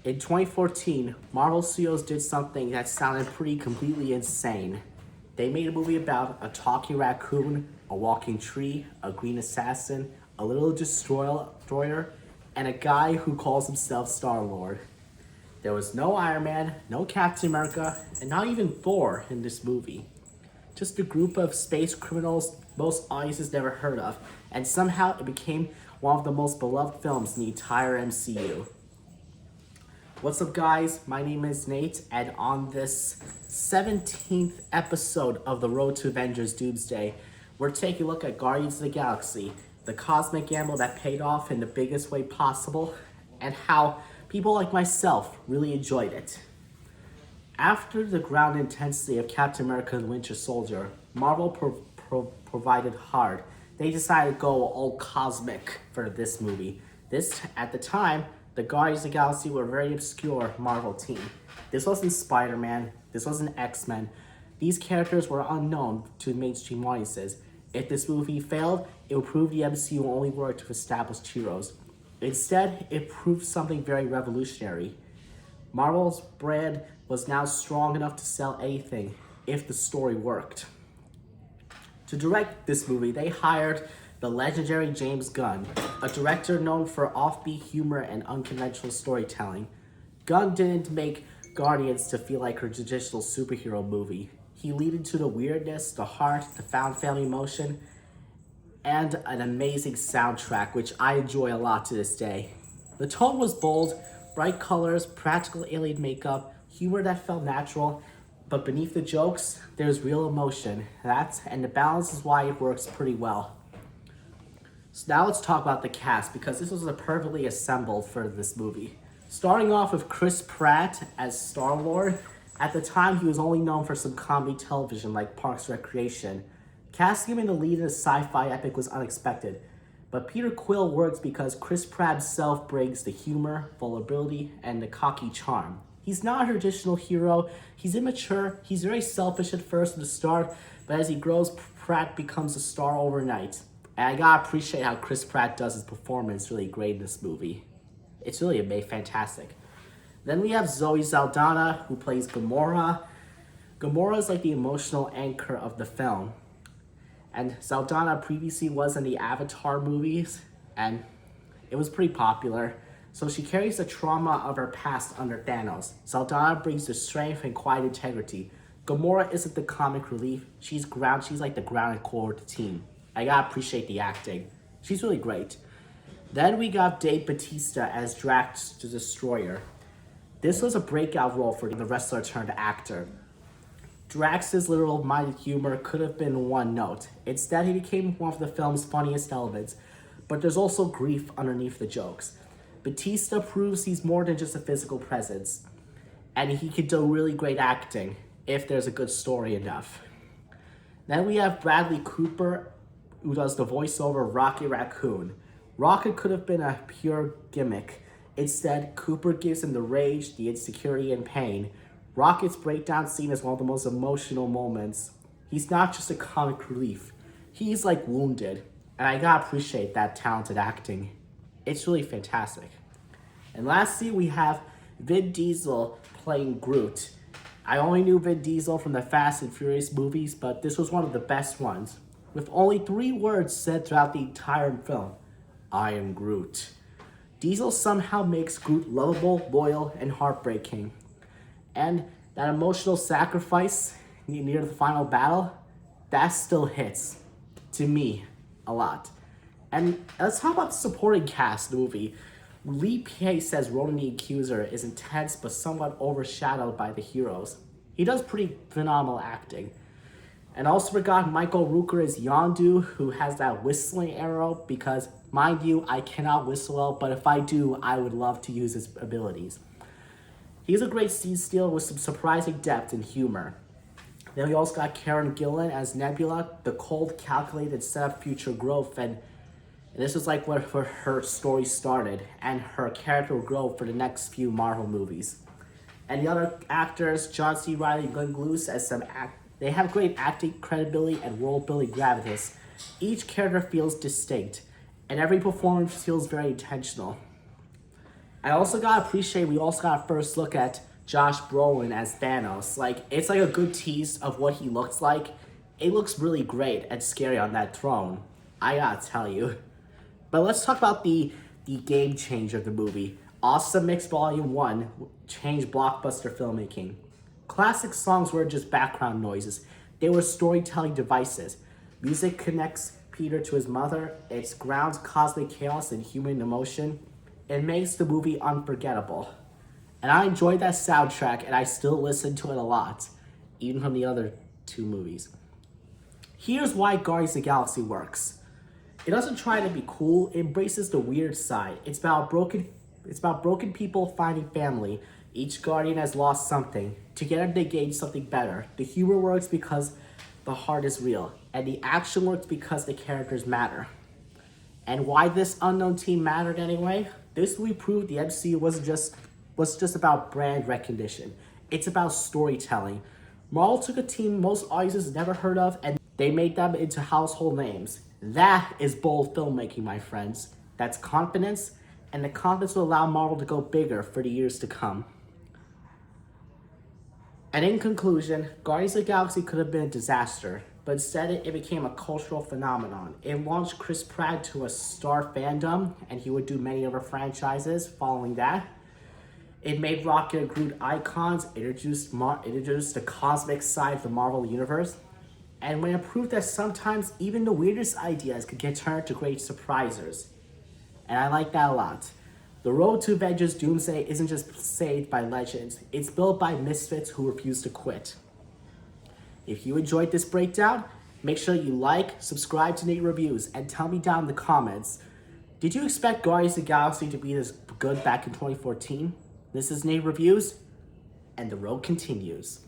In 2014, Marvel Studios did something that sounded pretty completely insane. They made a movie about a talking raccoon, a walking tree, a green assassin, a little destroyer, and a guy who calls himself Star-Lord. There was no Iron Man, no Captain America, and not even Thor in this movie. Just a group of space criminals most audiences never heard of, and somehow it became one of the most beloved films in the entire MCU. What's up, guys? My name is Nate, and on this 17th episode of the Road to Avengers Doomsday, we're taking a look at Guardians of the Galaxy, the cosmic gamble that paid off in the biggest way possible, and how people like myself really enjoyed it. After the ground intensity of Captain America and Winter Soldier, Marvel provided hard. They decided to go all cosmic for this movie. At the time, the Guardians of the Galaxy were a very obscure Marvel team. This wasn't Spider-Man, this wasn't X-Men. These characters were unknown to mainstream audiences. If this movie failed, it would prove the MCU only worked with established heroes. Instead, it proved something very revolutionary. Marvel's brand was now strong enough to sell anything if the story worked. To direct this movie, they hired the legendary James Gunn, a director known for offbeat humor and unconventional storytelling. Gunn didn't make Guardians to feel like a traditional superhero movie. He leaned into the weirdness, the heart, the found family emotion, and an amazing soundtrack, which I enjoy a lot to this day. The tone was bold, bright colors, practical alien makeup, humor that felt natural, but beneath the jokes, there's real emotion. And the balance is why it works pretty well. So now let's talk about the cast, because this was perfectly assembled for this movie. Starting off with Chris Pratt as Star-Lord. At the time, he was only known for some comedy television like Parks and Recreation. Casting him in the lead in a sci-fi epic was unexpected, but Peter Quill works because Chris Pratt himself brings the humor, vulnerability, and the cocky charm. He's not a traditional hero, he's immature, he's very selfish at first at the start, but as he grows, Pratt becomes a star overnight. And I gotta appreciate how Chris Pratt does his performance really great in this movie. It's really fantastic. Then we have Zoe Saldana, who plays Gamora. Gamora is like the emotional anchor of the film. And Saldana previously was in the Avatar movies, and it was pretty popular. So she carries the trauma of her past under Thanos. Saldana brings the strength and quiet integrity. Gamora isn't the comic relief. She's like the grounded core of the team. I gotta appreciate the acting. She's really great. Then we got Dave Bautista as Drax the Destroyer. This was a breakout role for the wrestler turned actor. Drax's literal-minded humor could have been one note. Instead, he became one of the film's funniest elements, but there's also grief underneath the jokes. Bautista proves he's more than just a physical presence, and he can do really great acting if there's a good story enough. Then we have Bradley Cooper, who does the voiceover of Rocket Raccoon. Rocket could have been a pure gimmick. Instead, Cooper gives him the rage, the insecurity, and pain. Rocket's breakdown scene is one of the most emotional moments. He's not just a comic relief. He's like wounded, and I gotta appreciate that talented acting. It's really fantastic. And lastly, we have Vin Diesel playing Groot. I only knew Vin Diesel from the Fast and Furious movies, but this was one of the best ones. With only 3 words said throughout the entire film, I am Groot. Diesel somehow makes Groot lovable, loyal, and heartbreaking. And that emotional sacrifice near the final battle, that still hits, to me, a lot. And let's talk about the supporting cast of the movie. Lee Pace as Ronan the Accuser is intense but somewhat overshadowed by the heroes. He does pretty phenomenal acting. And I also forgot Michael Rooker as Yondu, who has that whistling arrow, because, mind you, I cannot whistle well, but if I do, I would love to use his abilities. He's a great scene stealer with some surprising depth and humor. Then we also got Karen Gillan as Nebula, the cold, calculated setup future growth, and this was like where her story started, and her character will grow for the next few Marvel movies. And the other actors, John C. Reilly and Glenn Close, they have great acting credibility and world-building gravitas. Each character feels distinct, and every performance feels very intentional. I also gotta appreciate we also got a first look at Josh Brolin as Thanos. Like, it's like a good tease of what he looks like. It looks really great and scary on that throne. I gotta tell you. But let's talk about the game changer of the movie. Awesome Mix Volume 1 changed blockbuster filmmaking. Classic songs were just background noises. They were storytelling devices. Music connects Peter to his mother. It grounds cosmic chaos and human emotion. It makes the movie unforgettable. And I enjoyed that soundtrack, and I still listen to it a lot, even from the other two movies. Here's why Guardians of the Galaxy works. It doesn't try to be cool, it embraces the weird side. It's about broken people finding family. Each Guardian has lost something. Together they gain something better. The humor works because the heart is real, and the action works because the characters matter. And why this unknown team mattered anyway? This movie proved the MCU was just about brand recognition. It's about storytelling. Marvel took a team most audiences never heard of and they made them into household names. That is bold filmmaking, my friends. That's confidence, and the confidence will allow Marvel to go bigger for the years to come. And in conclusion, Guardians of the Galaxy could have been a disaster, but instead it became a cultural phenomenon. It launched Chris Pratt to a star fandom, and he would do many other franchises following that. It made Rocket and Groot icons, introduced the cosmic side of the Marvel Universe, and when it proved that sometimes even the weirdest ideas could get turned to great surprises. And I like that a lot. The road to Avengers Doomsday isn't just saved by legends, it's built by misfits who refuse to quit. If you enjoyed this breakdown, make sure you like, subscribe to Nate Reviews, and tell me down in the comments, did you expect Guardians of the Galaxy to be this good back in 2014? This is Nate Reviews, and the road continues.